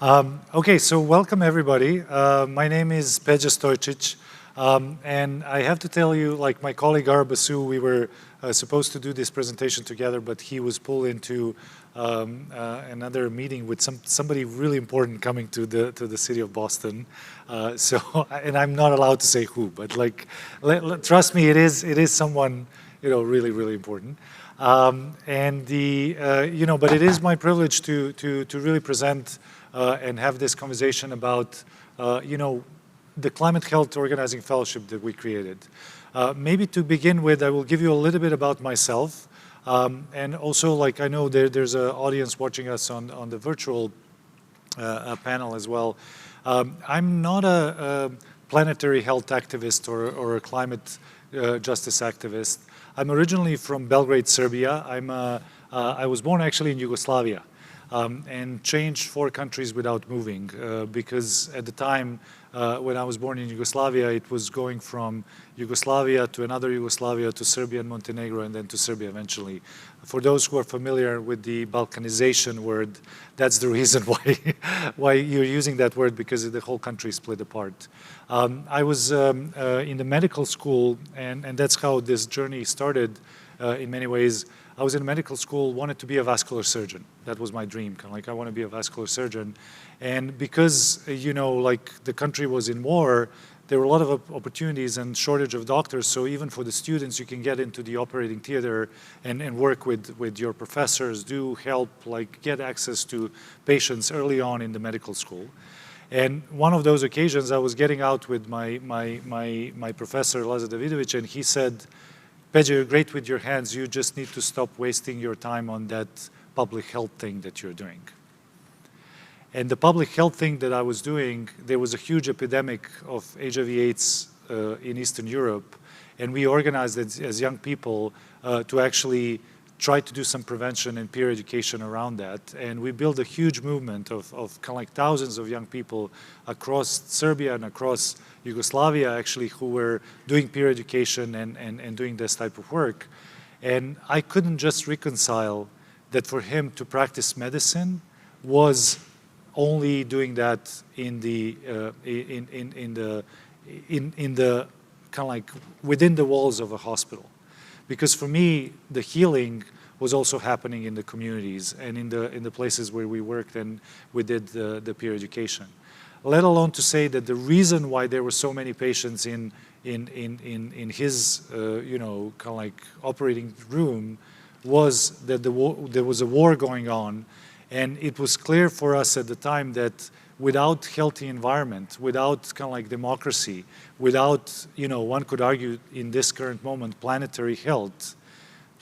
Okay, so welcome everybody. My name is Peja Stojcic, and I have to tell you, like my colleague Arabasu, we were supposed to do this presentation together, but he was pulled into another meeting with somebody really important coming to the city of Boston. And I'm not allowed to say who, but like, trust me, it is someone really important. But it is my privilege to really present and have this conversation about, the Climate Health Organizing Fellowship that we created. Maybe to begin with, I will give you a little bit about myself. And also, like, I know there's an audience watching us on the virtual panel as well. I'm not a planetary health activist or a climate justice activist. I'm originally from Belgrade, Serbia. I was born actually in Yugoslavia. And changed 4 countries without moving because at the time when I was born in Yugoslavia, it was going from Yugoslavia to another Yugoslavia to Serbia and Montenegro and then to Serbia eventually. For those who are familiar with the Balkanization word, that's the reason why you're using that word, because the whole country split apart. I was in the medical school, and that's how this journey started in many ways. I was in medical school, wanted to be a vascular surgeon. That was my dream, kind of like I want to be a vascular surgeon. And because, like the country was in war, there were a lot of opportunities and shortage of doctors. So even for the students, you can get into the operating theater and work with your professors, do help, like get access to patients early on in the medical school. And one of those occasions, I was getting out with my professor, Lazar Davidovic, and he said, Peja, you're great with your hands. You just need to stop wasting your time on that public health thing that you're doing. And the public health thing that I was doing, there was a huge epidemic of HIV/AIDS in Eastern Europe. And we organized as young people to actually try to do some prevention and peer education around that. And we built a huge movement of kind of like thousands of young people across Serbia and across Yugoslavia, actually, who were doing peer education and doing this type of work. And I couldn't just reconcile that for him to practice medicine was only doing that in the kind of like within the walls of a hospital. Because for me, the healing was also happening in the communities and in the places where we worked and we did the peer education. Let alone to say that the reason why there were so many patients in his, kind of like operating room was that there was a war going on, and it was clear for us at the time that without healthy environment, without kind of like democracy, without, one could argue in this current moment, planetary health,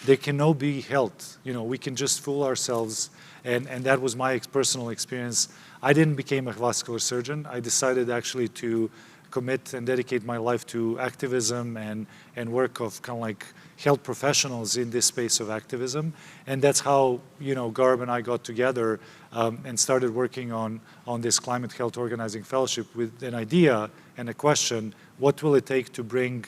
there can no be health. We can just fool ourselves, and that was my personal experience. I didn't become a vascular surgeon. I decided actually to commit and dedicate my life to activism and work of kind of like health professionals in this space of activism. And that's how, Garb and I got together and started working on this Climate Health Organizing Fellowship with an idea and a question: what will it take to bring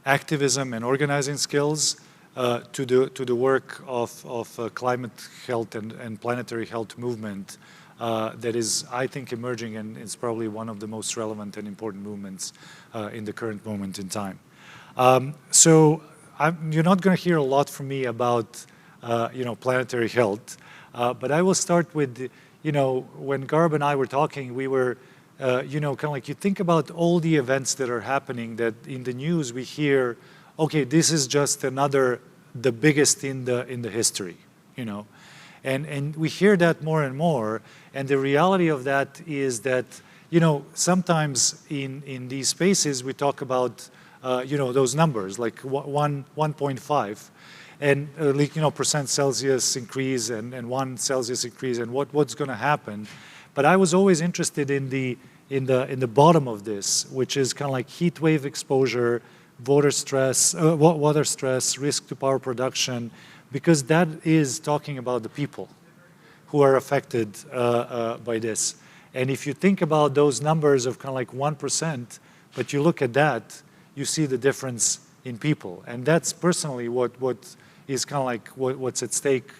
activism and organizing skills to the work of climate health and planetary health movement that is, I think, emerging, and it's probably one of the most relevant and important movements in the current moment in time. You're not going to hear a lot from me about planetary health, but I will start with, when Garb and I were talking, we were kind of like, you think about all the events that are happening that in the news we hear, okay, this is just the biggest in the history, and we hear that more and more. And the reality of that is that, sometimes in these spaces we talk about, those numbers like 1.5 and percent Celsius increase and 1 Celsius increase and what's going to happen. But I was always interested in the bottom of this, which is kind of like heat wave exposure, water stress, risk to power production, because that is talking about the people who are affected by this. And if you think about those numbers of kind of like 1%, but you look at that, you see the difference in people. And that's personally what is kind of like what's at stake,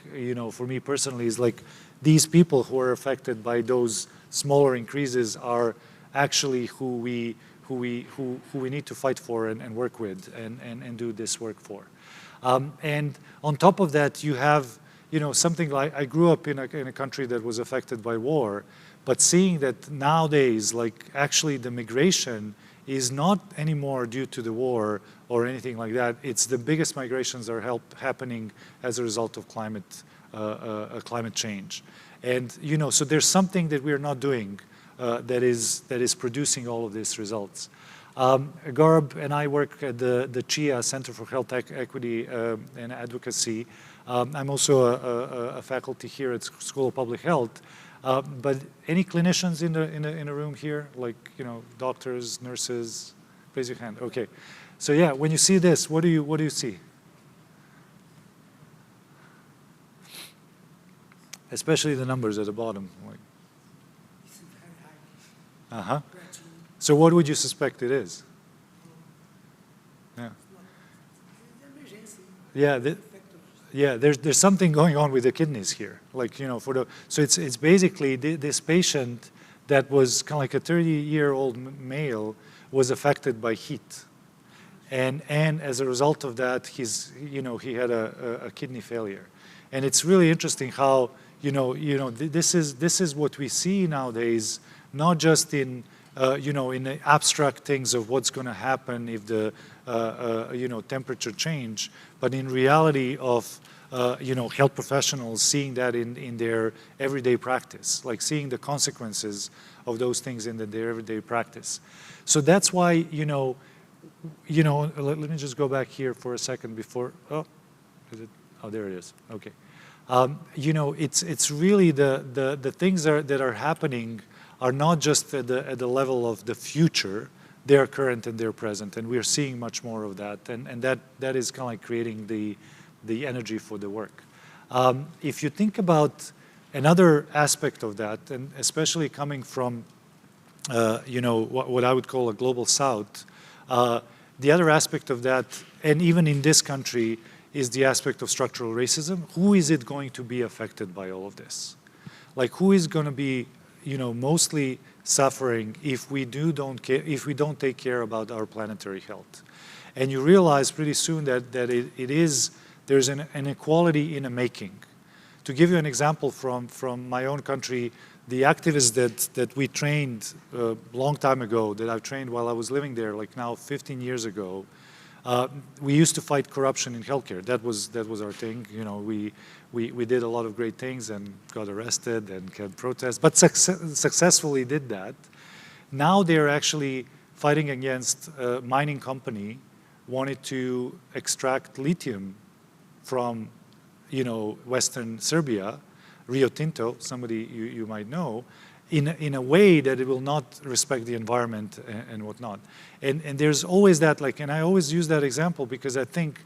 for me personally, is like these people who are affected by those smaller increases are actually who we need to fight for and work with and do this work for. And on top of that, you have, you know, something like, I grew up in a country that was affected by war, but seeing that nowadays, like actually the migration is not anymore due to the war or anything like that. It's the biggest migrations are happening as a result of climate change. And, you know, so there's something that we're not doing that is producing all of these results. Garb and I work at the CHIA, Center for Health Equity and Advocacy. I'm also a faculty here at School of Public Health. But any clinicians in the room here, like, you know, doctors, nurses? Raise your hand. Okay. So yeah, when you see this, what do you see? Especially the numbers at the bottom. Like. Uh-huh. So what would you suspect it is? Yeah. Yeah. Yeah, there's something going on with the kidneys here. Like, you know, so it's basically this patient that was kind of like a 30-year-old male was affected by heat. And as a result of that, he had a kidney failure. And it's really interesting how, this is what we see nowadays, not just in, in the abstract things of what's going to happen if the, temperature change, but in reality of, health professionals seeing that in their everyday practice, like seeing the consequences of those things in their everyday practice. So that's why, let me just go back here for a second before, there it is, okay. It's really the things that are happening are not just at the level of the future, they're current and they're present, and we're seeing much more of that, and that is kind of like creating the energy for the work. If you think about another aspect of that, and especially coming from, what I would call a global south, the other aspect of that, and even in this country, is the aspect of structural racism. Who is it going to be affected by all of this? Like, who is going to be, mostly suffering if we don't take care about our planetary health? And you realize pretty soon that there's an inequality in the making. To give you an example from my own country, the activists that we trained a long time ago, that I've trained while I was living there, like now 15 years ago, we used to fight corruption in healthcare. That was our thing. We did a lot of great things and got arrested and had protests, but successfully did that. Now they're actually fighting against a mining company wanted to extract lithium from, Western Serbia, Rio Tinto, somebody you might know, in a way that it will not respect the environment and whatnot. And there's always that, and I always use that example because I think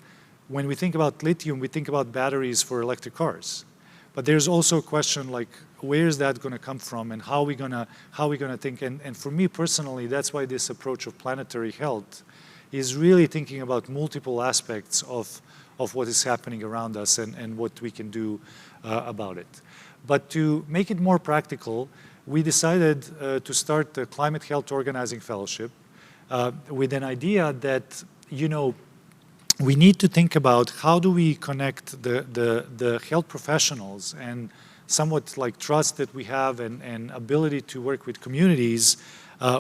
when we think about lithium, we think about batteries for electric cars. But there's also a question like, where is that going to come from and how are we going to think? And for me personally, that's why this approach of planetary health is really thinking about multiple aspects of what is happening around us and what we can do about it. But to make it more practical, we decided to start the Climate Health Organizing Fellowship with an idea that, we need to think about how do we connect the health professionals and somewhat like trust that we have and ability to work with communities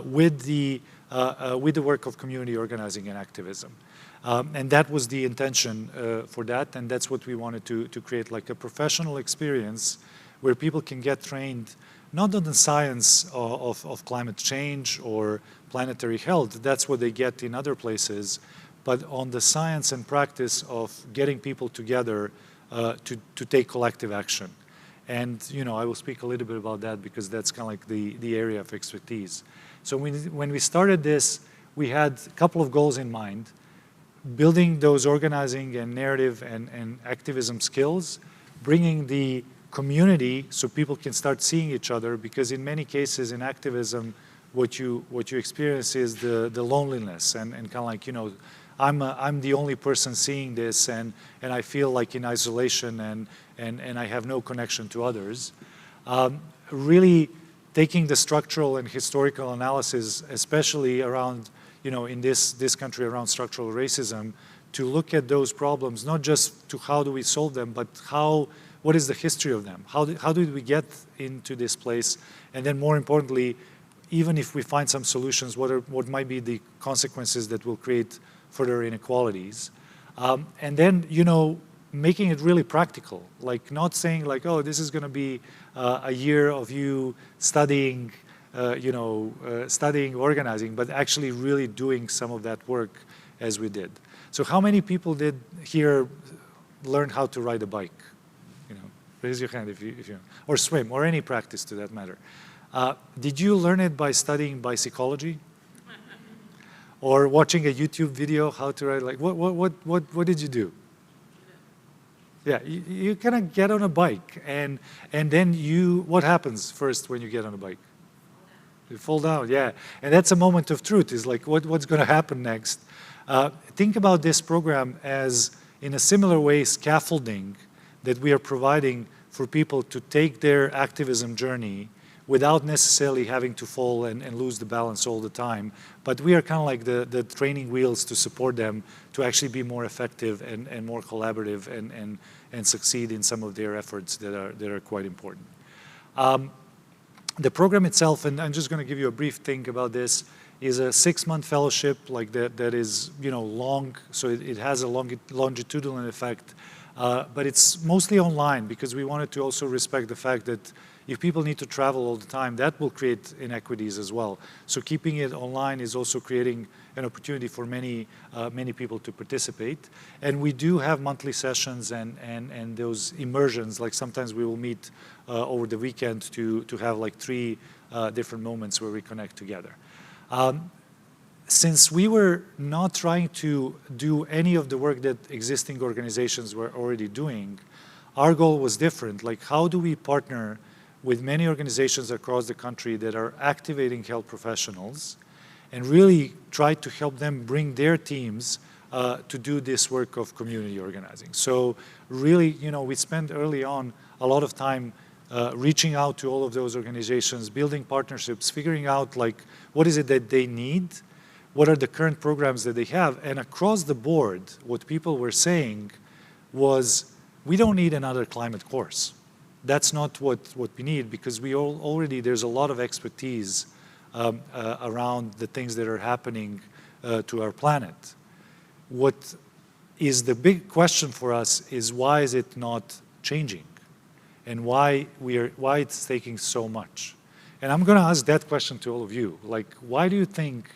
with the work of community organizing and activism. And that was the intention for that, and that's what we wanted to create, like a professional experience where people can get trained not on the science of climate change or planetary health, that's what they get in other places, but on the science and practice of getting people together to take collective action. And I will speak a little bit about that because that's kind of like the area of expertise. So when we started this, we had a couple of goals in mind: building those organizing and narrative and activism skills, bringing the community so people can start seeing each other, because in many cases in activism, what you experience is the loneliness and kind of like, I'm the only person seeing this and I feel like in isolation and I have no connection to others. Really taking the structural and historical analysis, especially around, in this country around structural racism, to look at those problems, not just to how do we solve them, but what is the history of them? How did we get into this place? And then more importantly, even if we find some solutions, what might be the consequences that will create further inequalities? And then, making it really practical, like not saying like, oh, this is going to be a year of you studying, studying organizing, but actually really doing some of that work as we did. So how many people did here learn how to ride a bike? Raise your hand if you or swim, or any practice to that matter. Did you learn it by studying bicycology? Or watching a YouTube video how to ride? Like what did you do? Yeah, you kind of get on a bike, and then what happens first when you get on a bike? You fall down, yeah. And that's a moment of truth, is like what's going to happen next. Think about this program as, in a similar way, scaffolding that we are providing for people to take their activism journey without necessarily having to fall and lose the balance all the time. But we are kind of like the training wheels to support them to actually be more effective and more collaborative and succeed in some of their efforts that are quite important. The program itself, and I'm just going to give you a brief thing about this, is a 6-month fellowship like that is long, so it has a longitudinal effect, but it's mostly online because we wanted to also respect the fact that if people need to travel all the time, that will create inequities as well. So keeping it online is also creating an opportunity for many people to participate. And we do have monthly sessions and those immersions, like sometimes we will meet over the weekend to have like 3 different moments where we connect together. Since we were not trying to do any of the work that existing organizations were already doing, our goal was different. Like, how do we partner with many organizations across the country that are activating health professionals and really try to help them bring their teams to do this work of community organizing. So really, we spent early on a lot of time reaching out to all of those organizations, building partnerships, figuring out like what is it that they need, what are the current programs that they have, and across the board, what people were saying was, we don't need another climate course. That's not what we need, because already there's a lot of expertise around the things that are happening to our planet. What is the big question for us is, why is it not changing? And why it's taking so much? And I'm going to ask that question to all of you. Like, why do you think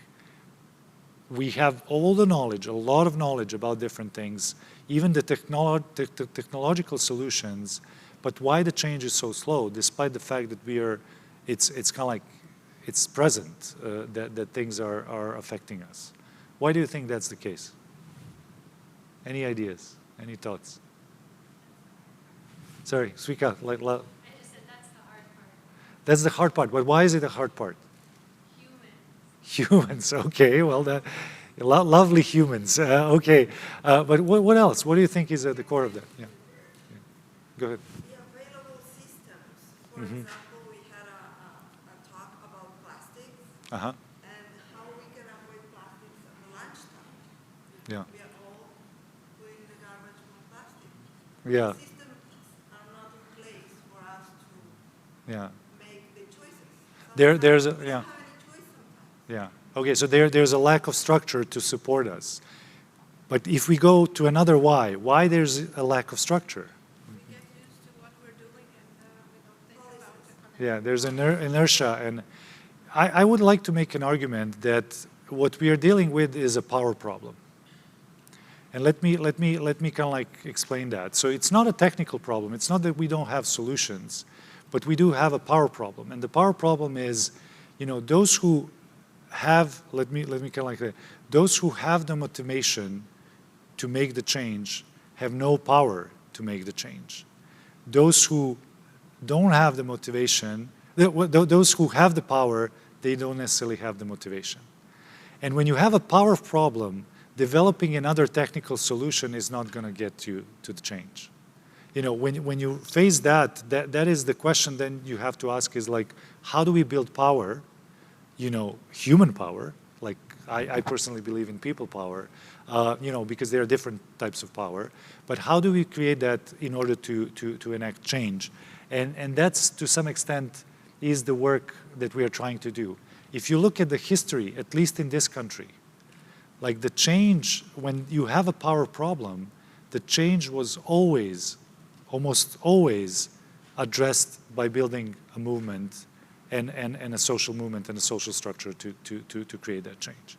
we have all the knowledge, a lot of knowledge about different things, even the technological solutions, but why the change is so slow, despite the fact that it's kind of like, it's present that things are affecting us? Why do you think that's the case? Any ideas? Any thoughts? Sorry, speak out. I just said that's the hard part. That's the hard part, but why is it a hard part? Humans, okay, well, lovely humans, okay. But what else? What do you think is at the core of that? Yeah. Go ahead. The available systems. For example, we had a talk about plastics and how we can avoid plastics at the lunchtime. Yeah. We are all putting the garbage from plastic. Yeah. The systems are not in place for us to make the choices. There's a, we don't have any choice sometimes. Yeah. Okay, so there's a lack of structure to support us. But if we go to another why there's a lack of structure? We get used to what we're doing and we don't think about it. Yeah, there's inertia. And I would like to make an argument that what we are dealing with is a power problem. And let me kind of like explain that. So it's not a technical problem. It's not that we don't have solutions, but we do have a power problem. And the power problem is, those who have, let me kind of like that, those who have the motivation to make the change have no power to make the change. Those who don't have the motivation, those who have the power, they don't necessarily have the motivation. And when you have a power problem, developing another technical solution is not going to get you to the change. You know, when you face that is the question then you have to ask is like, how do we build power, you know, human power, like I personally believe in people power, you know, because there are different types of power, but how do we create that in order to enact change? And that's, to some extent, is the work that we are trying to do. If you look at the history, at least in this country, like the change, when you have a power problem, the change was always, almost always, addressed by building a movement and a social movement and a social structure to create that change.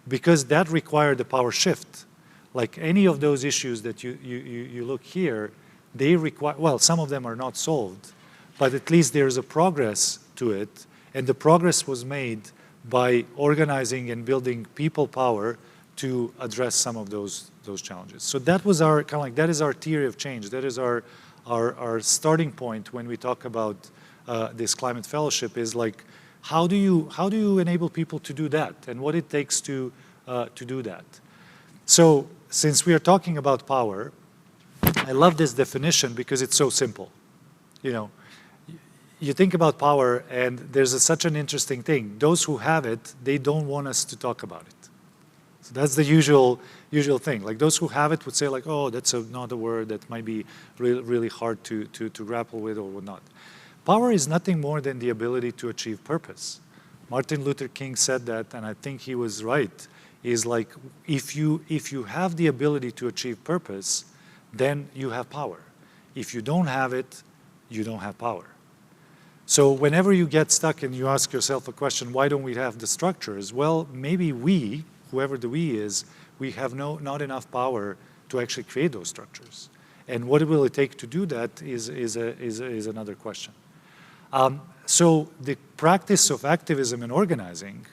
Because that required a power shift. Like any of those issues that you look here, they require, well, some of them are not solved, but at least there's a progress to it, and the progress was made by organizing and building people power to address some of those challenges. So that was our, kind of like, that is our theory of change. That is our starting point when we talk about this climate fellowship, is like, how do you enable people to do that, and what it takes to do that. So since we are talking about power, I love this definition because it's so simple. You know, you think about power and there's such an interesting thing. Those who have it, they don't want us to talk about it. So that's the usual thing. Like those who have it would say like, oh, that's not a word that might be really hard to grapple with or whatnot. Power is nothing more than the ability to achieve purpose. Martin Luther King said that, and I think he was right, is like, if you have the ability to achieve purpose, then you have power. If you don't have it, you don't have power. So whenever you get stuck and you ask yourself a question, why don't we have the structures? Well, maybe we, whoever the we is, we have not enough power to actually create those structures. And what will it take to do that is another question. So the practice of activism and organizing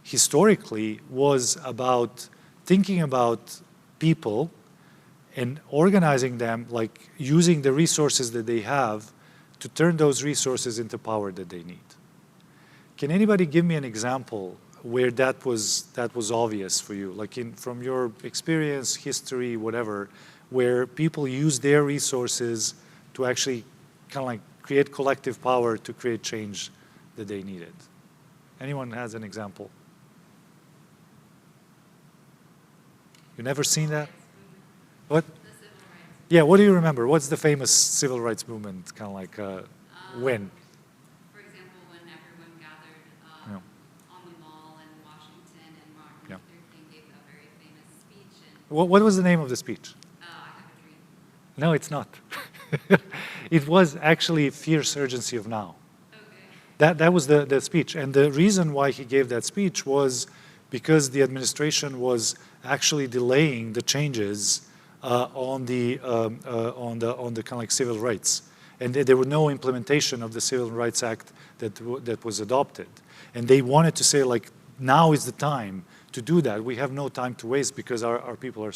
historically was about thinking about people and organizing them, like using the resources that they have to turn those resources into power that they need. Can anybody give me an example where that was obvious for you, like from your experience, history, whatever, where people use their resources to actually kind of like create collective power to create change that they needed? Anyone has an example? You never seen that? What? The civil rights. Yeah, what do you remember? What's the famous civil rights movement, kind of like, when? For example, when everyone gathered Yeah. on the mall in Washington, and Martin Yeah. Luther King gave a very famous speech, and What was the name of the speech? I have a dream. No, it's not. It was actually Fierce Urgency of Now. Okay. That was the speech. And the reason why he gave that speech was because the administration was actually delaying the changes on the kind of like civil rights. And there were no implementation of the Civil Rights Act that was adopted. And they wanted to say like, now is the time to do that. We have no time to waste because our people are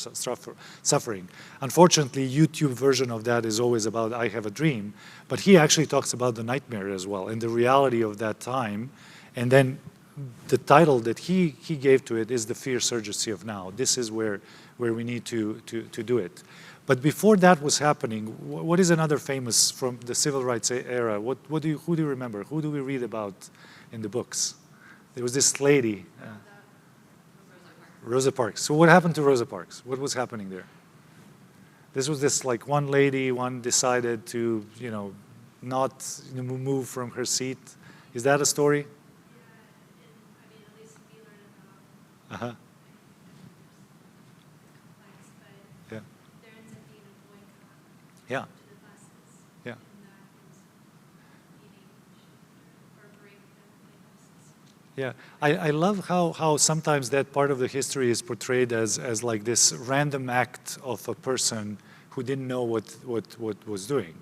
suffering. Unfortunately, YouTube version of that is always about I have a dream, but he actually talks about the nightmare as well and the reality of that time. And then the title that he gave to it is The Fierce Urgency of Now. This is where we need to do it. But before that was happening, what is another famous from the civil rights era? Who do you remember? Who do we read about in the books? There was this lady, Rosa Parks. So what happened to Rosa Parks? What was happening there? This was this like one lady, one decided to, not move from her seat. Is that a story? I mean, at least we learn about Uh-huh. complex, but Yeah. there ends up being a boycott Yeah. to the buses. Yeah. And that ends up beating or break the buses. Yeah, I love how sometimes that part of the history is portrayed as like this random act of a person who didn't know what was doing.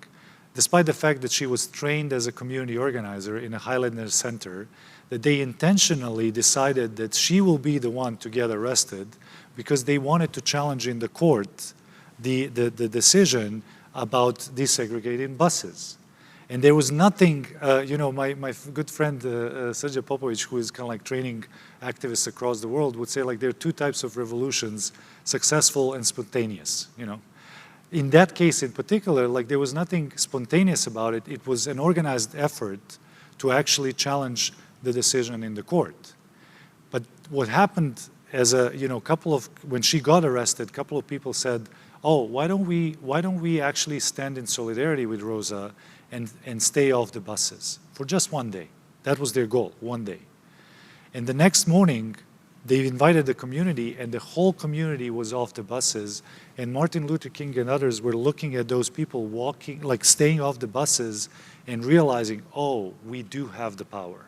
Despite the fact that she was trained as a community organizer in a Highlander center, that they intentionally decided that she will be the one to get arrested because they wanted to challenge in the court the decision about desegregating buses. And there was nothing, my good friend Srđan Popović, who is kind of like training activists across the world, would say like there are two types of revolutions, successful and spontaneous, in that case in particular, like there was nothing spontaneous about it. It was an organized effort to actually challenge the decision in the court. But what happened as a, when she got arrested, a couple of people said, oh, why don't we actually stand in solidarity with Rosa and stay off the buses for just one day? That was their goal, one day. And the next morning, they invited the community, and the whole community was off the buses. And Martin Luther King and others were looking at those people walking, like staying off the buses and realizing, oh, we do have the power.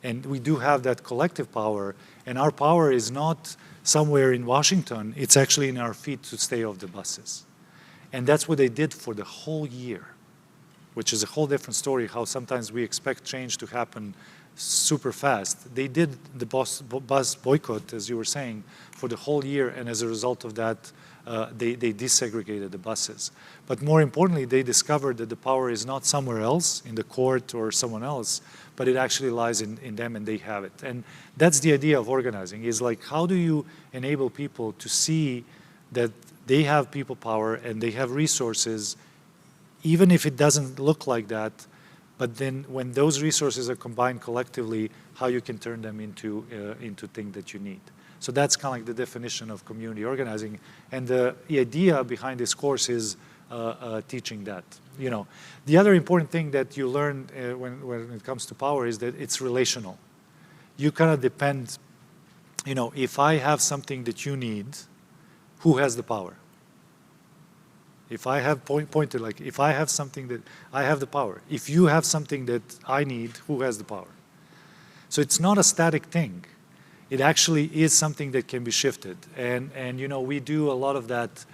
And we do have that collective power. And our power is not somewhere in Washington. It's actually in our feet to stay off the buses. And that's what they did for the whole year, which is a whole different story, how sometimes we expect change to happen super fast. They did the bus boycott, as you were saying, for the whole year, and as a result of that, they desegregated the buses. But more importantly, they discovered that the power is not somewhere else, in the court or someone else, but it actually lies in them, and they have it. And that's the idea of organizing, is like, how do you enable people to see that they have people power and they have resources, even if it doesn't look like that, but then when those resources are combined collectively, how you can turn them into things that you need. So that's kind of like the definition of community organizing. And the idea behind this course is teaching that. The other important thing that you learn when it comes to power is that it's relational. You kind of depend, if I have something that you need, who has the power? If I have pointed, like if I have something that I have the power. If you have something that I need, who has the power? So it's not a static thing. It actually is something that can be shifted. And we do a lot of that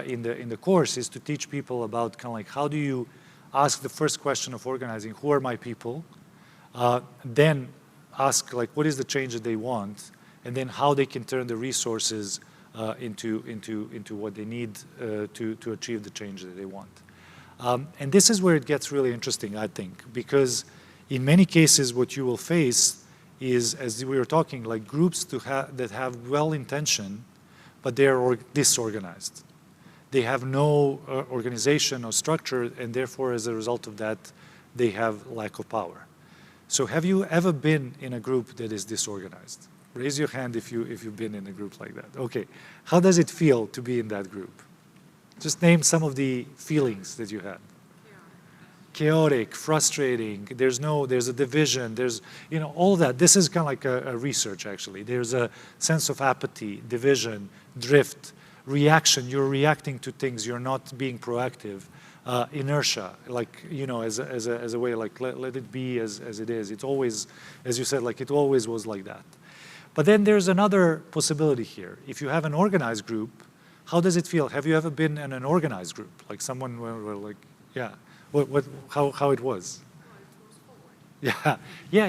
in the course, is to teach people about kind of like, how do you ask the first question of organizing, who are my people? Then ask like, what is the change that they want? And then how they can turn the resources into what they need to achieve the change that they want. And this is where it gets really interesting, I think, because in many cases what you will face is, as we were talking, like groups that have well-intentioned, but they are disorganized. They have no organization or structure, and therefore, as a result of that, they have lack of power. So have you ever been in a group that is disorganized? Raise your hand if you've been in a group like that. Okay. How does it feel to be in that group? Just name some of the feelings that you had. Chaotic, frustrating, there's a division, there's, all that. This is kind of like a research, actually. There's a sense of apathy, division, drift, reaction. You're reacting to things, you're not being proactive. Inertia, like, as a way, like, let it be as it is. It's always, as you said, like, it always was like that. But then there's another possibility here. If you have an organized group, how does it feel? Have you ever been in an organized group? Like someone where like, yeah, how it was? Yeah,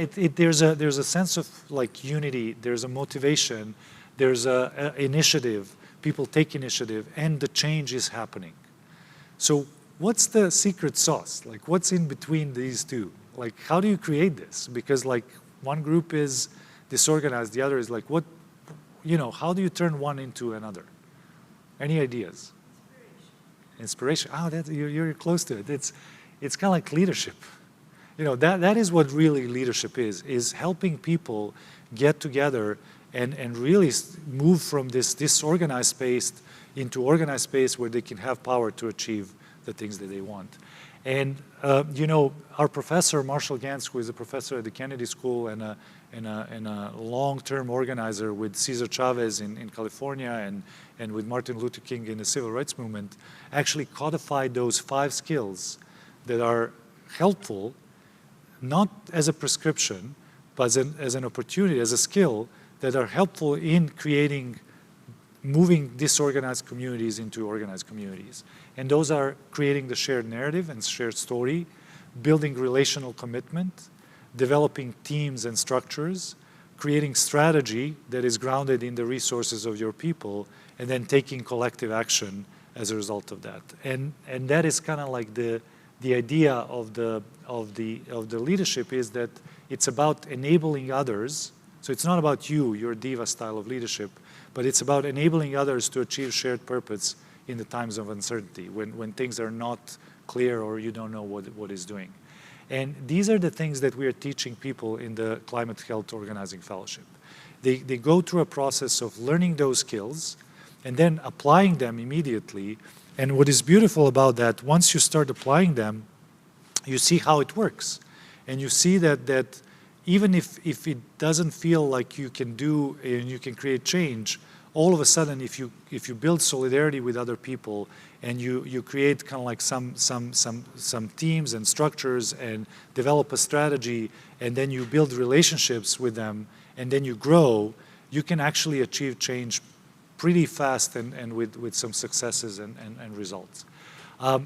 there's a sense of like unity, there's a motivation, there's a initiative, people take initiative, and the change is happening. So what's the secret sauce? Like what's in between these two? Like how do you create this? Because like one group is disorganized, the other is like, how do you turn one into another? Any ideas? Inspiration. Oh, you're close to it. It's kind of like leadership. That is what really leadership is helping people get together and really move from this disorganized space into organized space where they can have power to achieve the things that they want. And our professor, Marshall Gantz, who is a professor at the Kennedy School and a long-term organizer with Cesar Chavez in California and with Martin Luther King in the civil rights movement, actually codified those 5 skills that are helpful, not as a prescription, but as an opportunity, as a skill, that are helpful in moving disorganized communities into organized communities. And those are creating the shared narrative and shared story, building relational commitment, developing teams and structures, creating strategy that is grounded in the resources of your people, and then taking collective action as a result of that. And that is kind of like the idea of the leadership, is that it's about enabling others. So it's not about your diva style of leadership, but it's about enabling others to achieve shared purpose in the times of uncertainty, when things are not clear or you don't know what is doing. And these are the things that we are teaching people in the Climate Health Organizing Fellowship. They go through a process of learning those skills and then applying them immediately. And what is beautiful about that, once you start applying them, you see how it works. And you see that even if it doesn't feel like you can do and you can create change, all of a sudden, if you build solidarity with other people and you create kind of like some teams and structures and develop a strategy, and then you build relationships with them, and then you grow, you can actually achieve change pretty fast and with some successes and results.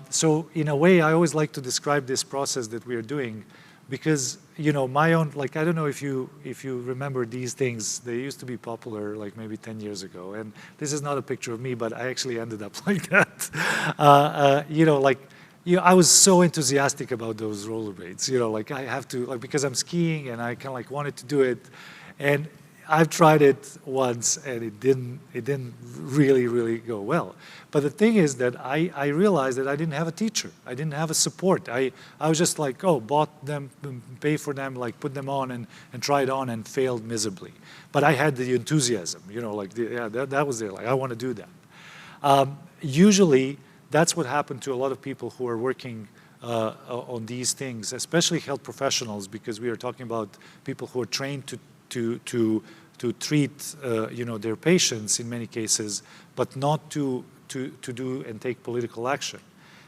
So in a way, I always like to describe this process that we are doing, because my own, like, I don't know if you remember these things. They used to be popular like maybe 10 years ago, and this is not a picture of me, but I actually ended up like that. I was so enthusiastic about those rollerblades. Like I have to, like, because I'm skiing and I kind of like wanted to do it, and I've tried it once and it didn't really go well. But the thing is that I realized that I didn't have a teacher. I didn't have a support. I was just like, oh, bought them, pay for them, like put them on and try it on, and failed miserably. But I had the enthusiasm, that was it. Like, I want to do that. Usually, that's what happened to a lot of people who are working on these things, especially health professionals, because we are talking about people who are trained to treat their patients in many cases, but not to do and take political action.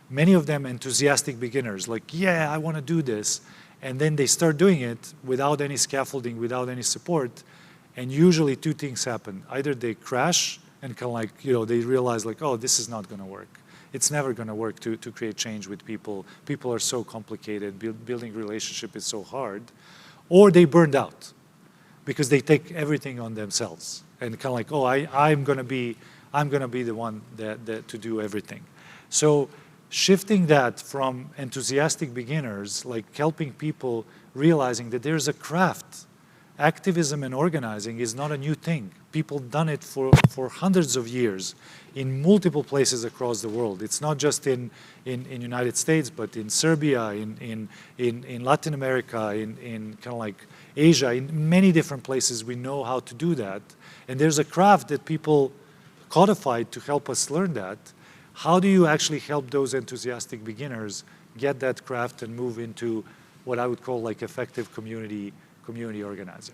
Many of them enthusiastic beginners, like, yeah, I want to do this. And then they start doing it without any scaffolding, without any support. And usually two things happen. Either they crash and kind of like, they realize like, oh, this is not going to work. It's never going to work to create change with people. People are so complicated. Building relationship is so hard. Or they burned out, because they take everything on themselves and kind of like, oh, I'm going to be the one that to do everything. So shifting that from enthusiastic beginners, like helping people realizing that there's a craft. Activism and organizing is not a new thing. People done it for hundreds of years in multiple places across the world. It's not just in United States, but in Serbia, in Latin America, in kind of like Asia, in many different places we know how to do that. And there's a craft that people codified to help us learn that. How do you actually help those enthusiastic beginners get that craft and move into what I would call like effective community organizer?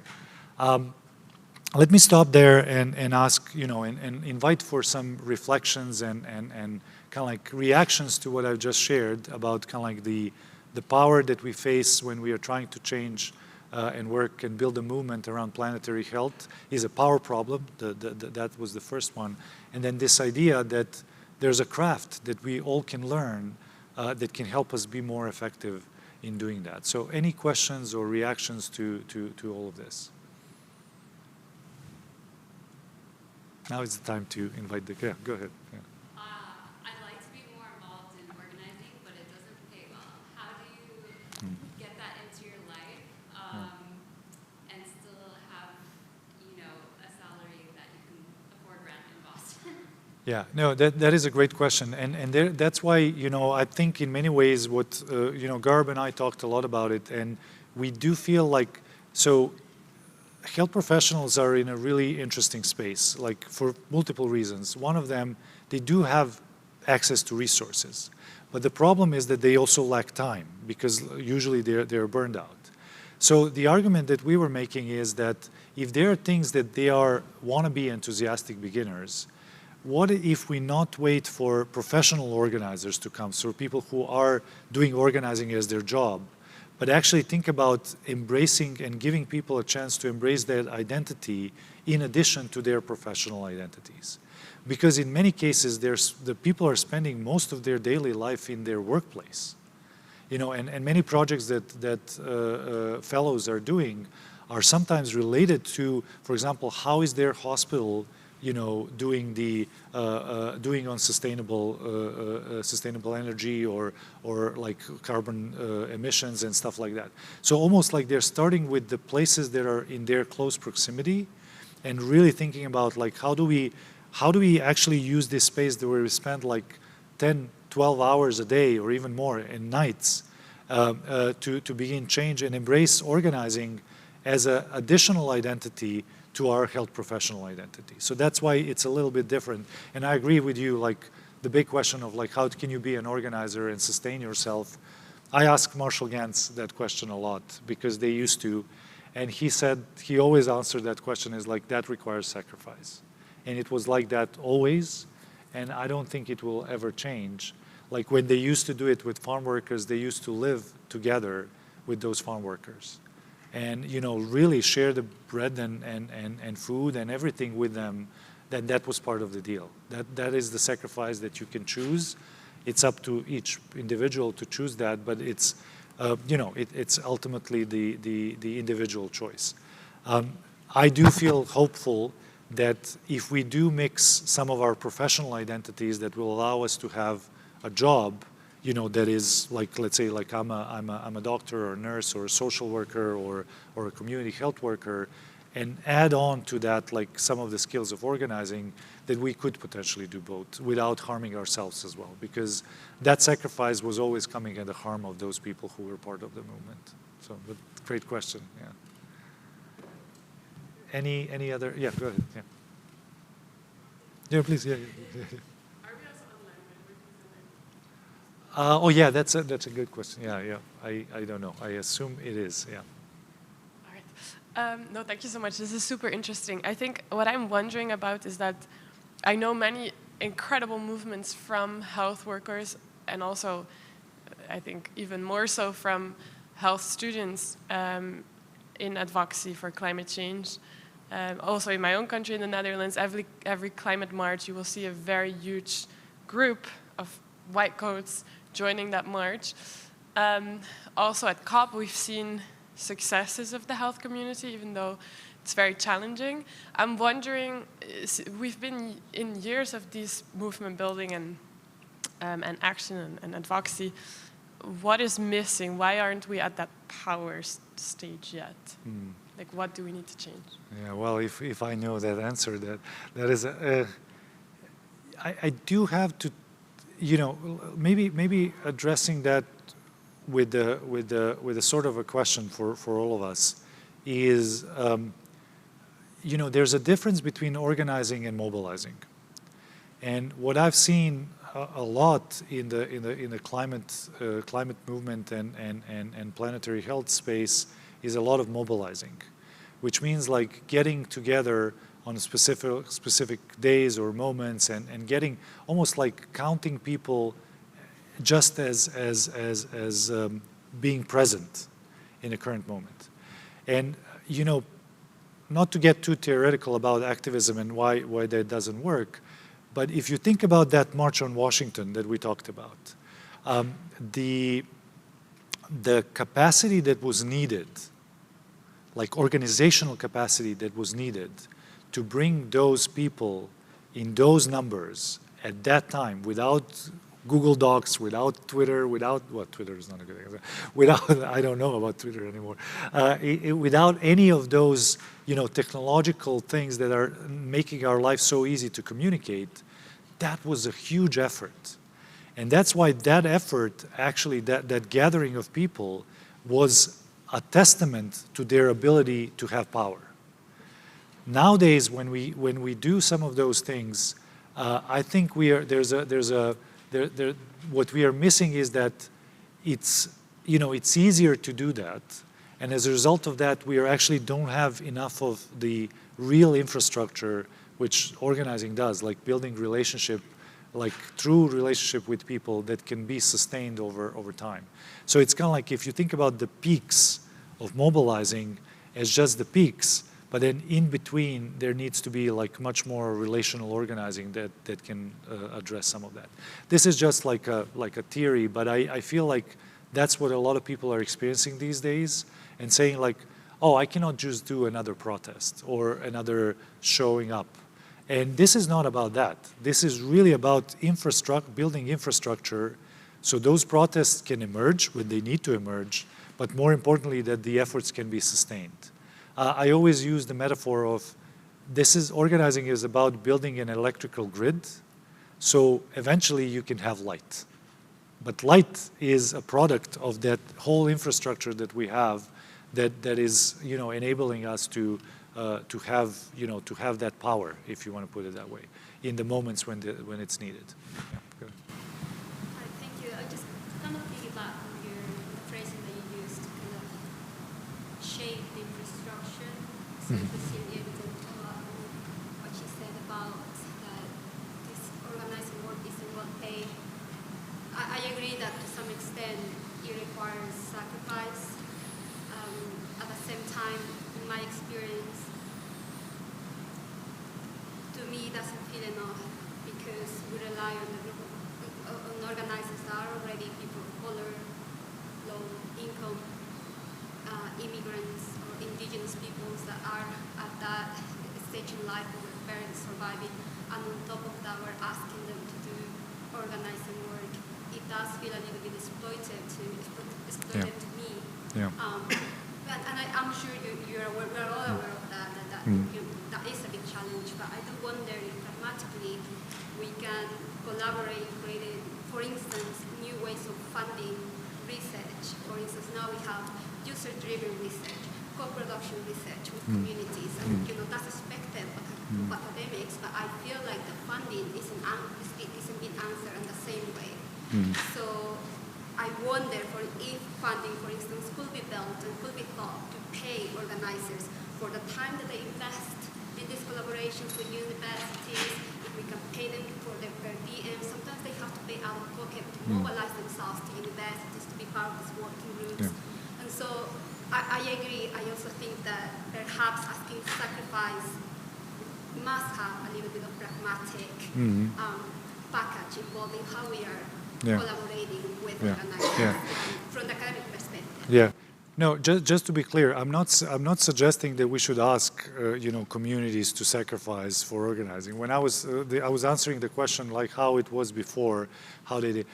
Let me stop there and ask, and invite for some reflections and kind of like reactions to what I've just shared about kind of like the power that we face when we are trying to change and work and build a movement around planetary health is a power problem. That was the first one. And then this idea that there's a craft that we all can learn that can help us be more effective in doing that. So any questions or reactions to all of this? Now is the time to invite yeah, go ahead. Yeah. I'd like to be more involved in organizing, but it doesn't pay well. How do you get that into your life and still have, a salary that you can afford rent in Boston? Yeah, no, that is a great question, and that's why I think in many ways what Garb and I talked a lot about it, and we do feel like health professionals are in a really interesting space, like for multiple reasons. One of them, they do have access to resources, but the problem is that they also lack time because usually they're burned out. So the argument that we were making is that if there are things that they want to be enthusiastic beginners, what if we not wait for professional organizers to come, so people who are doing organizing as their job, but actually think about embracing and giving people a chance to embrace their identity in addition to their professional identities. Because in many cases, the people are spending most of their daily life in their workplace. And many projects that fellows are doing are sometimes related to, for example, how is their hospital doing doing on sustainable energy or like carbon emissions and stuff like that. So almost like they're starting with the places that are in their close proximity, and really thinking about like how do we how do we actually use this space where we spend like 10, 12 hours a day or even more in nights to begin change and embrace organizing as an additional identity to our health professional identity. So that's why it's a little bit different. And I agree with you, like the big question of like, how can you be an organizer and sustain yourself? I ask Marshall Gantz that question a lot because they used to, and he said, he always answered that question is like, that requires sacrifice. And it was like that always, and I don't think it will ever change. Like when they used to do it with farm workers, they used to live together with those farm workers. And really share the bread and food and everything with them, that was part of the deal. That is the sacrifice that you can choose. It's up to each individual to choose that, but it's, it's ultimately the individual choice. I do feel hopeful that if we do mix some of our professional identities that will allow us to have a job, that is like, let's say, like I'm a doctor or a nurse or a social worker or a community health worker, and add on to that like some of the skills of organizing, that we could potentially do both without harming ourselves as well, because that sacrifice was always coming at the harm of those people who were part of the movement. So, but great question, yeah. Any other, yeah, go ahead, yeah. Yeah, please, yeah. Oh yeah, that's a good question. Yeah. I don't know. I assume it is. Yeah. All right. No, thank you so much. This is super interesting. I think what I'm wondering about is that I know many incredible movements from health workers, and also, I think even more so from health students in advocacy for climate change. Also in my own country, in the Netherlands, every climate march, you will see a very huge group of white coats joining that march. Also at COP, we've seen successes of the health community, even though it's very challenging. I'm wondering, we've been in years of this movement building and action and advocacy. What is missing? Why aren't we at that power stage yet? Like, what do we need to change? Yeah, well, if I know that answer, that is I do have to, maybe addressing that with a sort of a question for all of us is, there's a difference between organizing and mobilizing, and what I've seen a lot in the climate movement and planetary health space is a lot of mobilizing, which means like getting together on specific days or moments and getting almost like counting people just as being present in the current moment. And not to get too theoretical about activism and why that doesn't work, but if you think about that March on Washington that we talked about, the capacity that was needed, like organizational capacity that was needed to bring those people in those numbers at that time without Google Docs, without Twitter, Twitter is not a good example, without, I don't know about Twitter anymore, without any of those, technological things that are making our life so easy to communicate, that was a huge effort. And that's why that effort, actually, that gathering of people was a testament to their ability to have power. Nowadays, when we do some of those things, I think what we are missing is that it's easier to do that, and as a result of that, we actually don't have enough of the real infrastructure which organizing does, like building relationship, like true relationship with people that can be sustained over time. So it's kind of like if you think about the peaks of mobilizing as just the peaks, but then in between there needs to be like much more relational organizing that can address some of that. This is just like a theory, but I feel like that's what a lot of people are experiencing these days, and saying like, oh, I cannot just do another protest or another showing up. And this is not about that. This is really about building infrastructure so those protests can emerge when they need to emerge, but more importantly, that the efforts can be sustained. I always use the metaphor of organizing is about building an electrical grid, so eventually you can have light. But light is a product of that whole infrastructure that we have that is, enabling us to have that power, if you want to put it that way, in the moments when it's needed. Yeah, go ahead. Hi, thank you. I just kind of piggyback on the phrasing that you used to kind of shape the infrastructure. So it was really evident what you said about that this organizing work isn't well paid. I agree that to some extent it requires sacrifice. At the same time, in my experience, to me it doesn't feel enough because we rely on organizers that are already people of color, low income, immigrants or indigenous peoples that are at that stage in life where their parents surviving, and on top of that we're asking them to do organizing work. It does feel a little bit exploited to me. Yeah. And I'm sure we're all aware of that that is a big challenge, but I do wonder if pragmatically we can collaborate, create, for instance, new ways of funding research. For instance, now we have user-driven research, co-production research with communities, and that's expected of academics, but I feel like the funding isn't being answered in the same way. So I wonder if funding, for instance, could be built and could be thought to pay organizers for the time that they invest in these collaborations with universities, if we can pay them for their per diem. Sometimes they have to pay out of pocket to mobilize themselves to universities to be part of these working groups. Yeah. And so I agree. I also think that perhaps asking sacrifice must have a little bit of pragmatic package involving how we are collaborating with organizers from the academic perspective. Yeah. No, just to be clear, I'm not suggesting that we should ask communities to sacrifice for organizing. When I was answering the question like how it was before, how they did.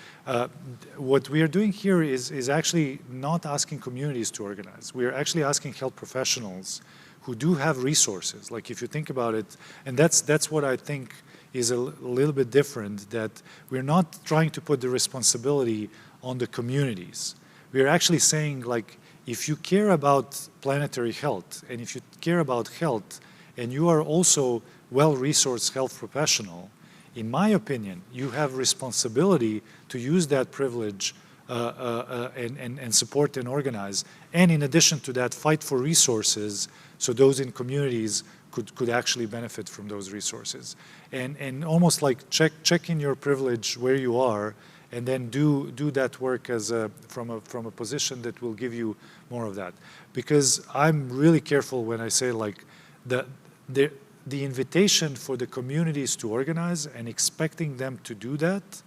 What we are doing here is actually not asking communities to organize. We are actually asking health professionals who do have resources. Like if you think about it, and that's what I think is a little bit different, that we're not trying to put the responsibility on the communities. We are actually saying, like, if you care about planetary health, and if you care about health, and you are also well-resourced health professional, in my opinion, you have responsibility to use that privilege and support and organize. And in addition to that, fight for resources so those in communities could actually benefit from those resources. And almost like check in your privilege where you are, and then do that work as from a position that will give you more of that. Because I'm really careful when I say like the invitation for the communities to organize and expecting them to do that,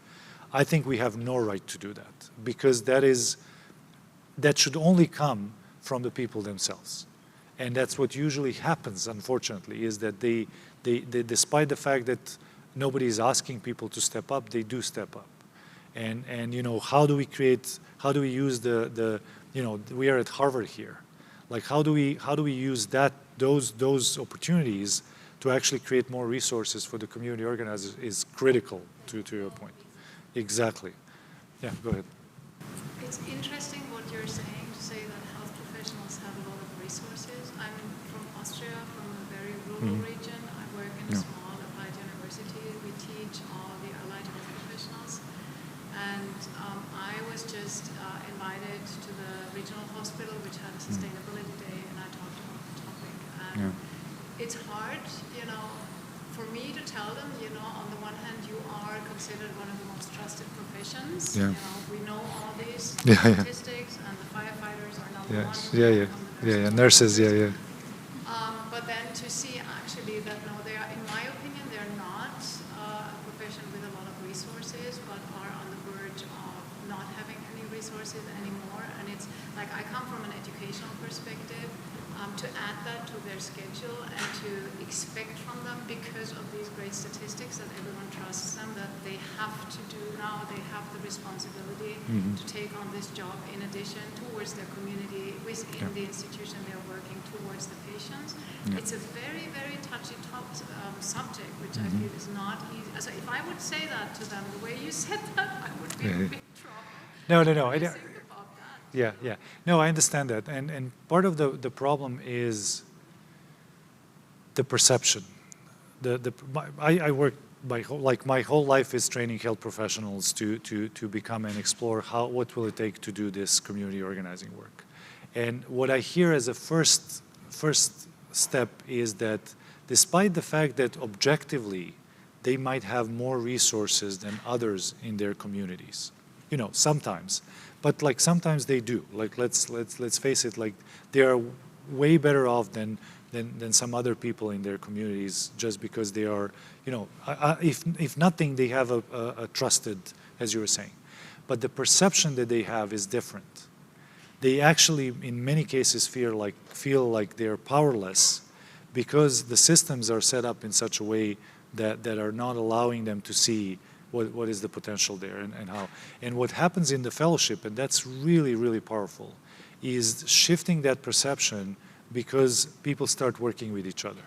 I think we have no right to do that, because that should only come from the people themselves. And that's what usually happens, unfortunately, is that they despite the fact that nobody is asking people to step up, they do step up. And how do we use we are at Harvard here. Like how do we use those opportunities to actually create more resources for the community organizers is critical to your point. Exactly. Yeah, go ahead. It's interesting what you're saying, to say that health professionals have a lot of resources. I'm from Austria, from a very rural region. I work in a small applied university. We teach all the allied health professionals. And I was just invited to the regional hospital, which had a sustainability day, and I talked about the topic. And it's hard, for me to tell them, on the one hand, you are considered one of the most trusted professions. Yeah. We know all these statistics, and the firefighters are number one. Nurses, But then to see actually that, no, they are, in my opinion, they're not a profession with a lot of resources, but are on the verge of not having any resources anymore. And it's like, I come from an educational perspective, to add that to their schedule and to expect from them, because of these great statistics that everyone trusts them, that they have to do now, they have the responsibility to take on this job in addition towards their community, within the institution they are working towards the patients. It's a very, very touchy subject, which I feel is not easy. So if I would say that to them the way you said that, I would be in big trouble. No. What do you think about that? Yeah. No, I understand that. And part of the problem is the perception. I work my whole life is training health professionals to become and explore what will it take to do this community organizing work. And what I hear as a first step is that despite the fact that objectively they might have more resources than others in their communities, sometimes, but like sometimes they do. Like let's face it, like they are way better off than some other people in their communities just because they are, if nothing, they have a trusted, as you were saying. But the perception that they have is different. They actually, in many cases, feel like they're powerless because the systems are set up in such a way that are not allowing them to see what is the potential there and how. And what happens in the fellowship, and that's really, really powerful, is shifting that perception because people start working with each other.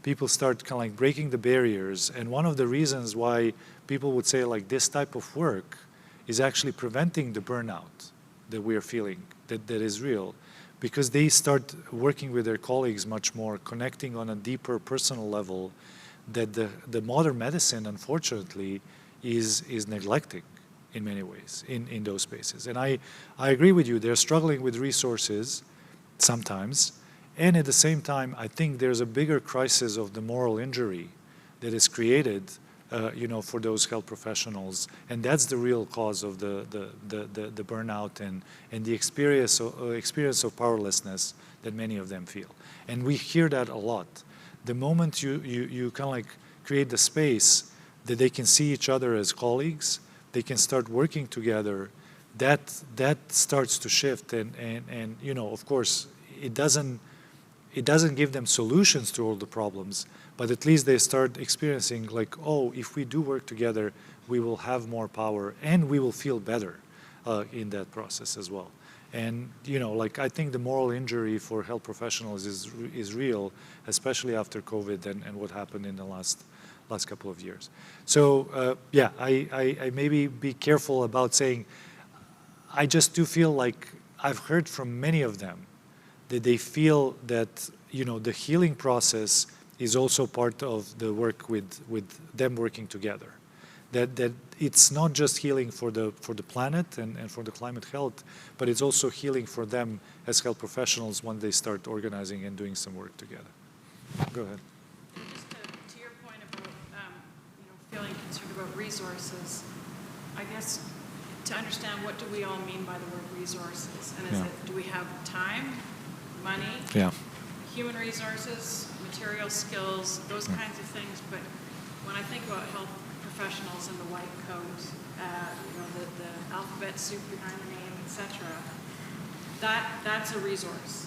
People start kind of like breaking the barriers. And one of the reasons why people would say like this type of work is actually preventing the burnout that we are feeling, that is real, because they start working with their colleagues much more, connecting on a deeper personal level that the modern medicine, unfortunately, is neglecting in many ways in those spaces. And I agree with you, they're struggling with resources sometimes, and at the same time, I think there's a bigger crisis of the moral injury that is created for those health professionals, and that's the real cause of the burnout and the experience of powerlessness that many of them feel. And we hear that a lot. The moment you kind of like create the space that they can see each other as colleagues, they can start working together, that starts to shift, and of course it doesn't give them solutions to all the problems, but at least they start experiencing like, oh, if we do work together, we will have more power and we will feel better in that process as well. And like I think the moral injury for health professionals is real, especially after COVID and what happened in the last couple of years. So yeah, I maybe be careful about saying, I just do feel like I've heard from many of them that they feel that the healing process is also part of the work with them working together. That it's not just healing for the planet and for the climate health, but it's also healing for them as health professionals when they start organizing and doing some work together. Go ahead. Just to your point about feeling concerned about resources, I guess to understand what do we all mean by the word resources, and is it, do we have time, money, human resources, material skills, those kinds of things? But when I think about health professionals in the white coat, the alphabet soup behind the name, etc., that's a resource.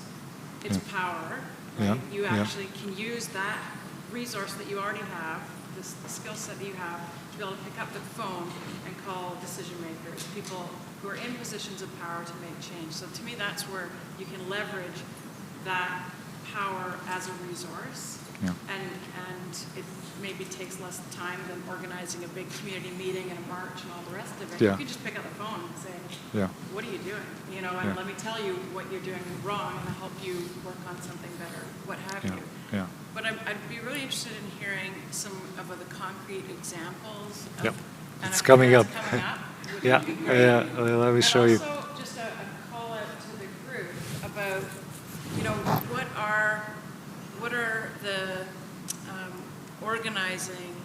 It's power. Right? You actually can use that resource that you already have, the skill set that you have, to be able to pick up the phone and call decision makers, people who are in positions of power to make change. So to me, that's where you can leverage that power as a resource. And it maybe takes less time than organizing a big community meeting and a march and all the rest of it. You can just pick up the phone and say, what are you doing? And let me tell you what you're doing wrong and help you work on something better, what have you. But I'd be really interested in hearing some of the concrete examples. And it's coming up. Let me show you. Also, just a call out to the group about, what are the organizing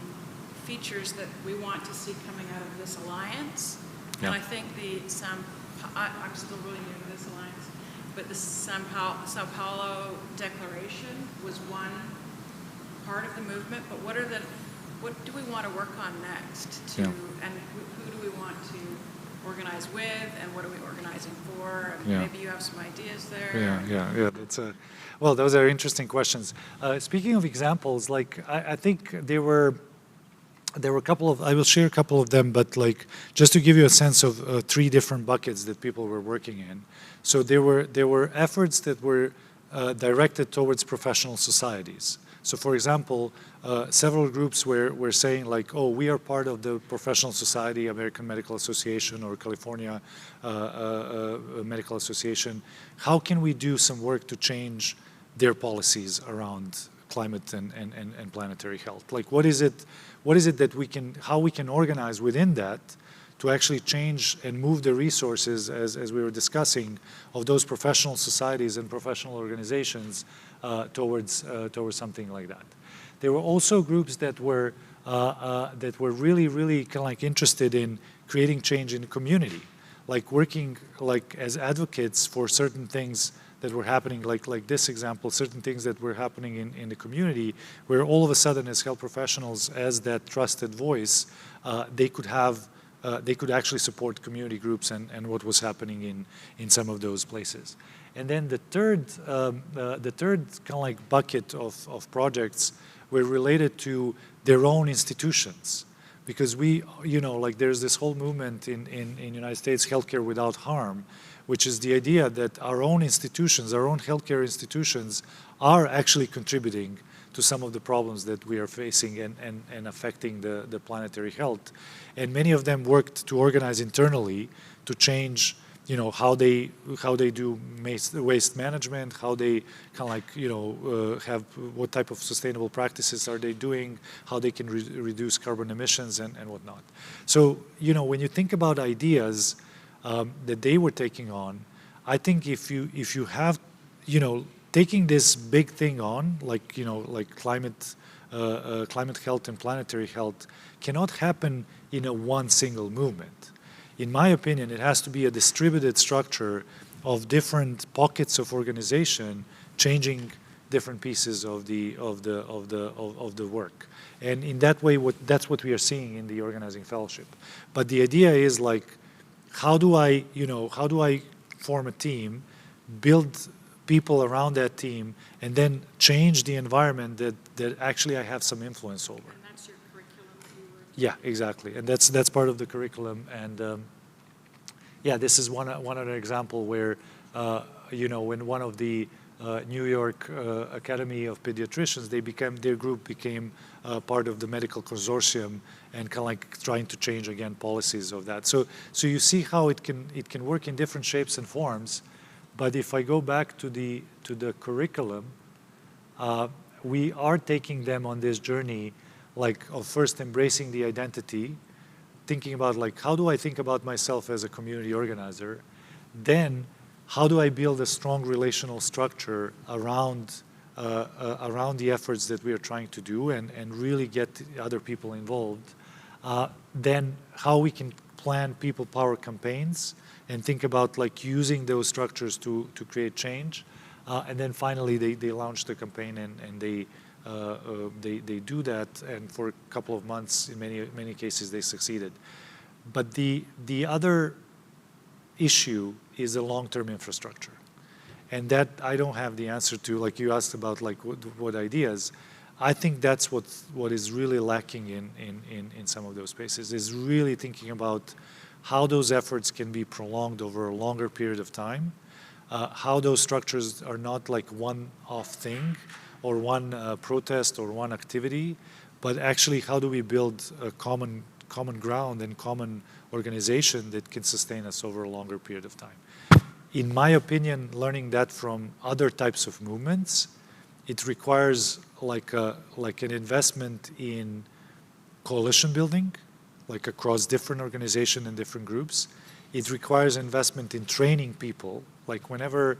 features that we want to see coming out of this alliance? And I think I'm still really new to this alliance, but the Sao Paulo Declaration was one part of the movement. But what do we want to work on next? And who do we want to organize with, and what are we organizing for? And maybe you have some ideas there. Well, those are interesting questions. Speaking of examples, like I think there were a couple of, I will share a couple of them, but like just to give you a sense of 3 different buckets that people were working in. So there were efforts that were directed towards professional societies. So for example, several groups were saying like, oh, we are part of the professional society, American Medical Association or California Medical Association. How can we do some work to change their policies around climate and planetary health? Like what is it that how we can organize within that to actually change and move the resources, as we were discussing, of those professional societies and professional organizations towards something like that. There were also groups that were really kind of like interested in creating change in the community, like working like as advocates for certain things that were happening, like this example, certain things that were happening in the community, where all of a sudden, as health professionals, as that trusted voice, they could actually support community groups and what was happening in some of those places. And then the third kind of like bucket of projects were related to their own institutions. Because like there's this whole movement in United States, healthcare without harm, which is the idea that our own institutions, our own healthcare institutions are actually contributing to some of the problems that we are facing and affecting the planetary health. And many of them worked to organize internally to change how they do waste management, how they kind of like have what type of sustainable practices are they doing, how they can reduce carbon emissions and whatnot. So when you think about ideas that they were taking on, I think if you have taking this big thing on, like climate health and planetary health, cannot happen in a one single movement. In my opinion, it has to be a distributed structure of different pockets of organization changing different pieces of the work. And in that way, that's what we are seeing in the organizing fellowship. But the idea is like, how do I form a team, build people around that team, and then change the environment that actually I have some influence over. And that's your curriculum that you were... Yeah, exactly, and that's part of the curriculum. And yeah, this is one other example where when one of the New York Academy of Pediatricians, their group became part of the medical consortium and kind of like trying to change again policies of that. So you see how it can work in different shapes and forms. But if I go back to the curriculum, we are taking them on this journey, like of first embracing the identity, thinking about like, how do I think about myself as a community organizer? Then, how do I build a strong relational structure around the efforts that we are trying to do and really get other people involved? Then, how we can plan people power campaigns and think about like using those structures to create change. And then finally, they launch the campaign and they do that, and for a couple of months, in many cases, they succeeded. But the other issue is the long-term infrastructure, and that I don't have the answer to. Like you asked about, like what ideas. I think that's what is really lacking in some of those spaces, is really thinking about how those efforts can be prolonged over a longer period of time, how those structures are not like one-off thing or one protest or one activity, but actually how do we build a common ground and common organization that can sustain us over a longer period of time. In my opinion, learning that from other types of movements, it requires like an investment in coalition building, like across different organizations and different groups. It requires investment in training people. Like whenever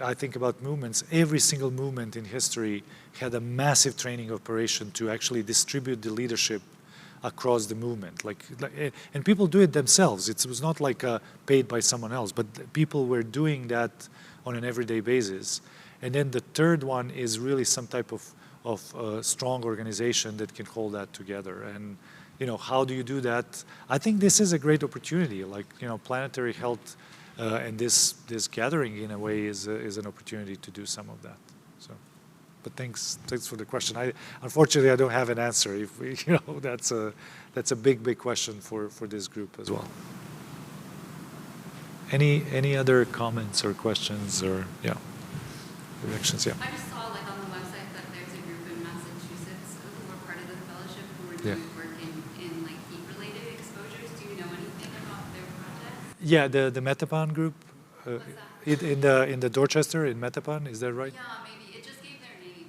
I think about movements, every single movement in history had a massive training operation to actually distribute the leadership across the movement. And people do it themselves. It was not like paid by someone else, but people were doing that on an everyday basis. And then the third one is really some type of strong organization that can hold that together. And how do you do that? I think this is a great opportunity. Like planetary health and this gathering in a way is an opportunity to do some of that. So, but thanks for the question. Unfortunately I don't have an answer. If that's a big question for this group as well. Any other comments or questions or yeah. directions. Yeah. I just saw like on the website that there's a group in Massachusetts who were part of the fellowship who were Yeah. doing work in like heat-related exposures. Do you know anything about their project? Yeah, the Metapan group What's that? in the Dorchester in Metapan, is that right? Yeah, maybe. It just gave their names.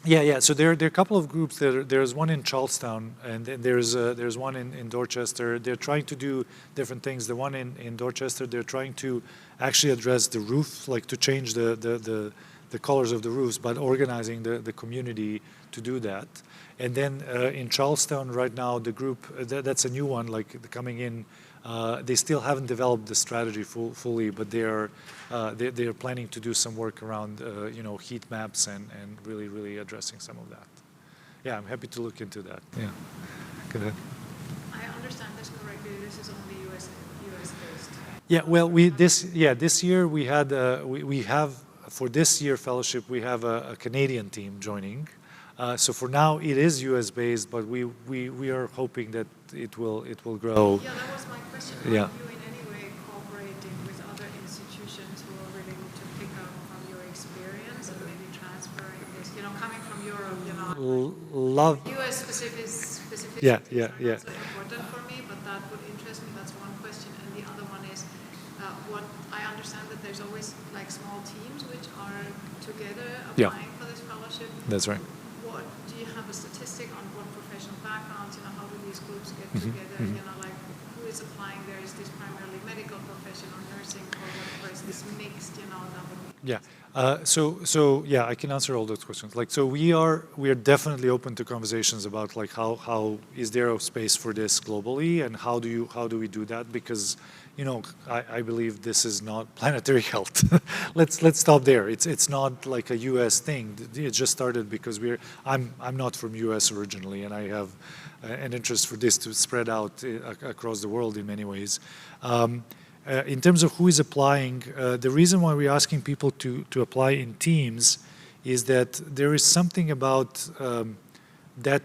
Yeah. So there are a couple of groups. There's one in Charlestown, and then there's one in Dorchester. They're trying to do different things. The one in Dorchester, they're trying to actually address the roof, like to change the colors of the roofs, but organizing the community to do that. And then in Charlestown right now, the group, that's a new one, like coming in. They still haven't developed the strategy fully, but they are planning to do some work around heat maps and really addressing some of that. Yeah, I'm happy to look into that. Yeah, go ahead. I understand this correctly, this is only US based. Yeah, well, this year we had we have for this year fellowship we have a Canadian team joining. So for now it is US based, but we are hoping that it will grow. Yeah, that was my question. Yeah. Are you in any way cooperating with other institutions who are willing to pick up from your experience and maybe transferring this? Coming from Europe, Love. US specific Yeah. not so important for me, but that would interest me. That's one question. And the other one is, what I understand that there's always like small teams which are together Yeah. applying for this fellowship. That's right. What do you have a statistic on what professional backgrounds? How do these groups get Mm-hmm. together? Like who is applying there? Is this primarily medical profession or nursing, or is this mixed? That would be Yeah. So yeah, I can answer all those questions. Like, so we are definitely open to conversations about like how is there a space for this globally, and how do we do that? Because I believe this is not planetary health. let's stop there. It's not like a U.S. thing. It just started because I'm not from U.S. originally, and I have an interest for this to spread out across the world in many ways. In terms of who is applying, the reason why we're asking people to apply in teams is that there is something about that.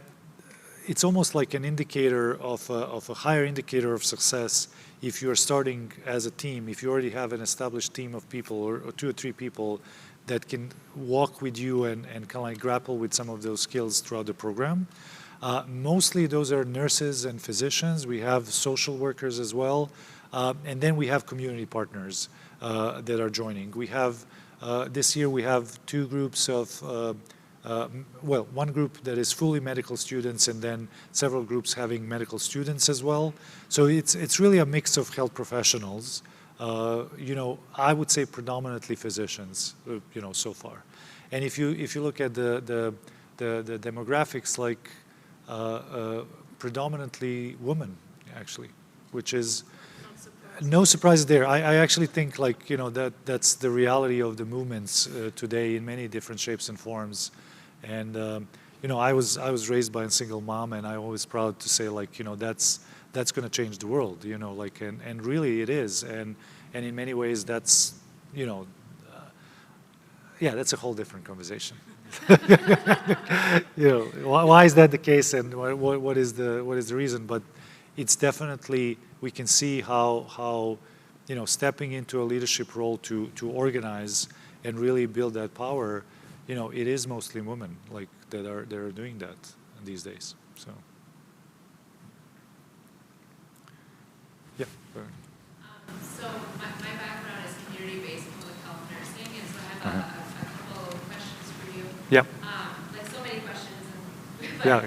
It's almost like an indicator of a higher indicator of success if you're starting as a team, if you already have an established team of people or 2 or 3 people that can walk with you and kind of like grapple with some of those skills throughout the program. Mostly those are nurses and physicians. We have social workers as well. And then we have community partners that are joining. We have, this year we have 2 groups of, one group that is fully medical students, and then several groups having medical students as well. So it's really a mix of health professionals. I would say predominantly physicians, so far. And if you look at the demographics, like predominantly women, actually, which is no surprise there. I actually think like that's the reality of the movements today in many different shapes and forms. And I was raised by a single mom, and I'm always proud to say like that's going to change the world. And really it is. And in many ways that's that's a whole different conversation. Why is that the case, and what is the reason? But it's definitely, we can see how stepping into a leadership role to organize and really build that power, it is mostly women like that are doing that these days. So yeah. So my background is community-based public health nursing, and so I have a couple of questions for you. Yeah. Like so many questions. Yeah.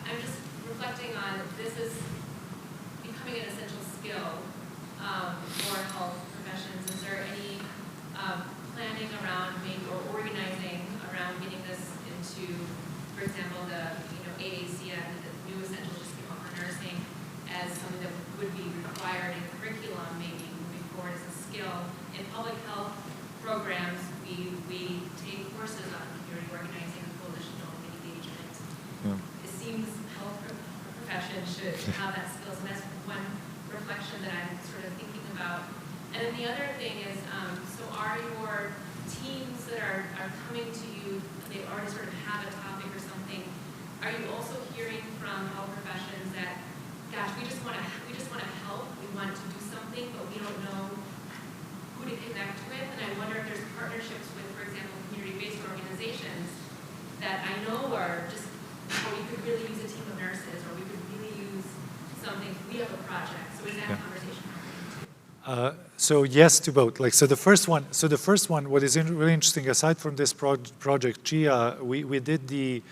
I'm just reflecting on this is becoming an essential skill for health professions. Is there any planning around or organizing around getting this into, for example, the AACN, the new essential skill for nursing, as something that would be required in curriculum, maybe moving forward as a skill? In public health programs, we take courses on community organizing and coalitional engagement. Yeah. It seems health professions should have that skills, and that's one reflection that I'm sort of thinking about. And then the other thing is, so are your teams that are coming to you, they already sort of have a topic or something, are you also hearing from health professions that, gosh, we just want to help, we want to do something, but we don't know who to connect with, and I wonder if there's partnerships with you have a project. So is that Yeah. conversation happening? So yes to both. Like so, the first one. What is really interesting, aside from this project GIA, we did the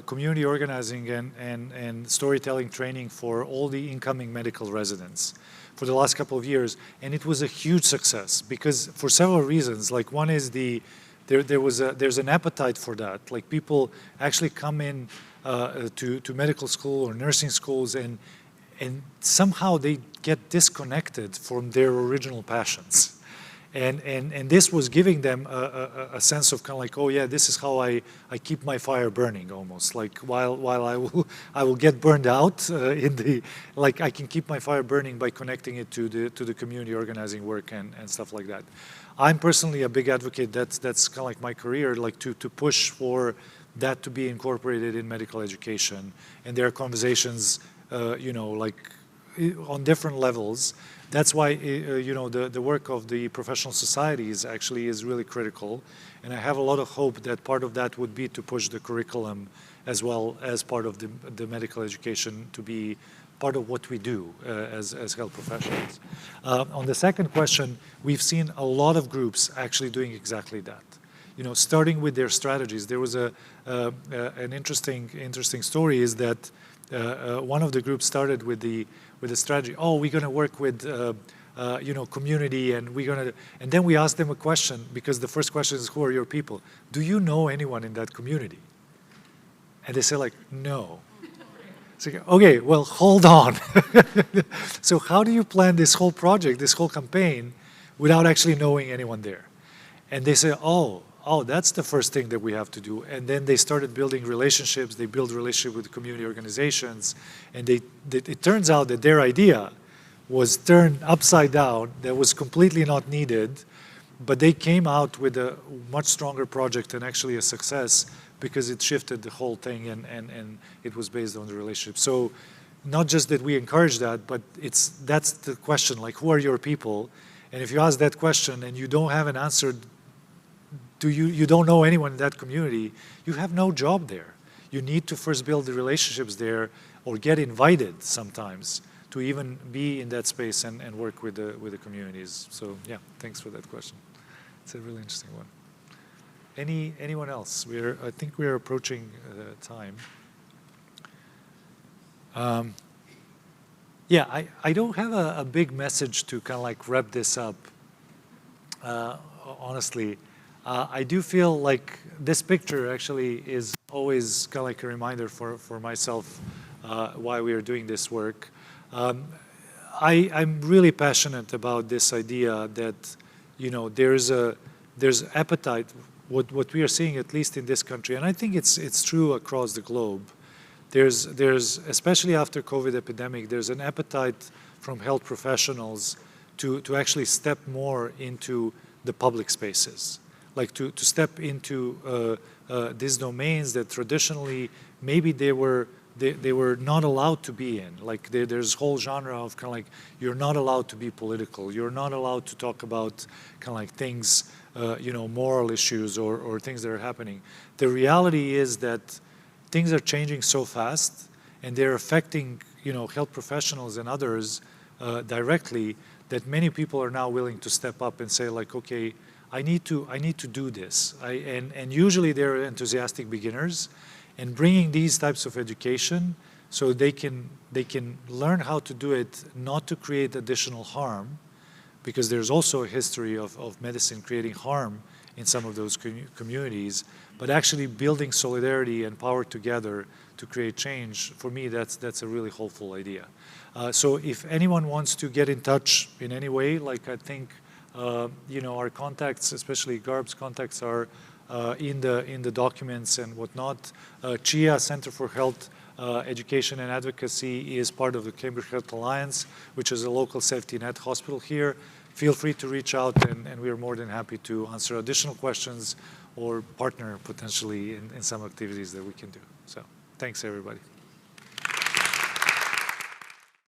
community organizing and storytelling training for all the incoming medical residents for the last couple of years, and it was a huge success because for several reasons. Like one is there's an appetite for that. Like people actually come in to medical school or nursing schools and somehow they get disconnected from their original passions. And this was giving them a sense of kind of like, oh yeah, this is how I keep my fire burning almost. Like while I will get burned out like I can keep my fire burning by connecting it to the community organizing work and stuff like that. I'm personally a big advocate, that's kind of like my career, like to push for that to be incorporated in medical education. And there are conversations like on different levels. That's why the work of the professional societies actually is really critical, and I have a lot of hope that part of that would be to push the curriculum as well as part of the medical education to be part of what we do as health professionals. On the second question, we've seen a lot of groups actually doing exactly that. Starting with their strategies. There was an interesting story is that one of the groups started with the strategy. Oh, we're going to work with community, and and then we asked them a question, because the first question is, who are your people? Do you know anyone in that community? And they say like, no. It's like, okay, well, hold on. So how do you plan this whole project, this whole campaign, without actually knowing anyone there? And they say, oh, that's the first thing that we have to do. And then they started building relationships. They built relationships with community organizations. And it turns out that their idea was turned upside down. That was completely not needed. But they came out with a much stronger project and actually a success because it shifted the whole thing and it was based on the relationship. So not just that we encourage that, but that's the question, like, who are your people? And if you ask that question and you don't have an answer, you don't know anyone in that community, you have no job there. You need to first build the relationships there or get invited sometimes to even be in that space and work with the communities. So yeah, thanks for that question. It's a really interesting one. Anyone else? I think we're approaching time. Yeah, I don't have a big message to kind of like wrap this up, honestly. I do feel like this picture actually is always kind of like a reminder for myself why we are doing this work. I'm really passionate about this idea that there's appetite. What we are seeing, at least in this country, and I think it's true across the globe. There's especially after COVID epidemic, there's an appetite from health professionals to actually step more into the public spaces. Like to step into these domains that traditionally maybe they were not allowed to be in. Like there's a whole genre of kind of like, you're not allowed to be political. You're not allowed to talk about kind of like things, moral issues or things that are happening. The reality is that things are changing so fast, and they're affecting health professionals and others directly, that many people are now willing to step up and say like, okay, I need to do this. And usually they're enthusiastic beginners, and bringing these types of education so they can learn how to do it, not to create additional harm, because there's also a history of medicine creating harm in some of those communities, but actually building solidarity and power together to create change. For me, that's a really hopeful idea. So if anyone wants to get in touch in any way, like I think our contacts, especially Garb's contacts, are in the documents and whatnot. CHIA, Center for Health Education and Advocacy, is part of the Cambridge Health Alliance, which is a local safety net hospital here. Feel free to reach out, and we are more than happy to answer additional questions or partner potentially in some activities that we can do. So thanks, everybody.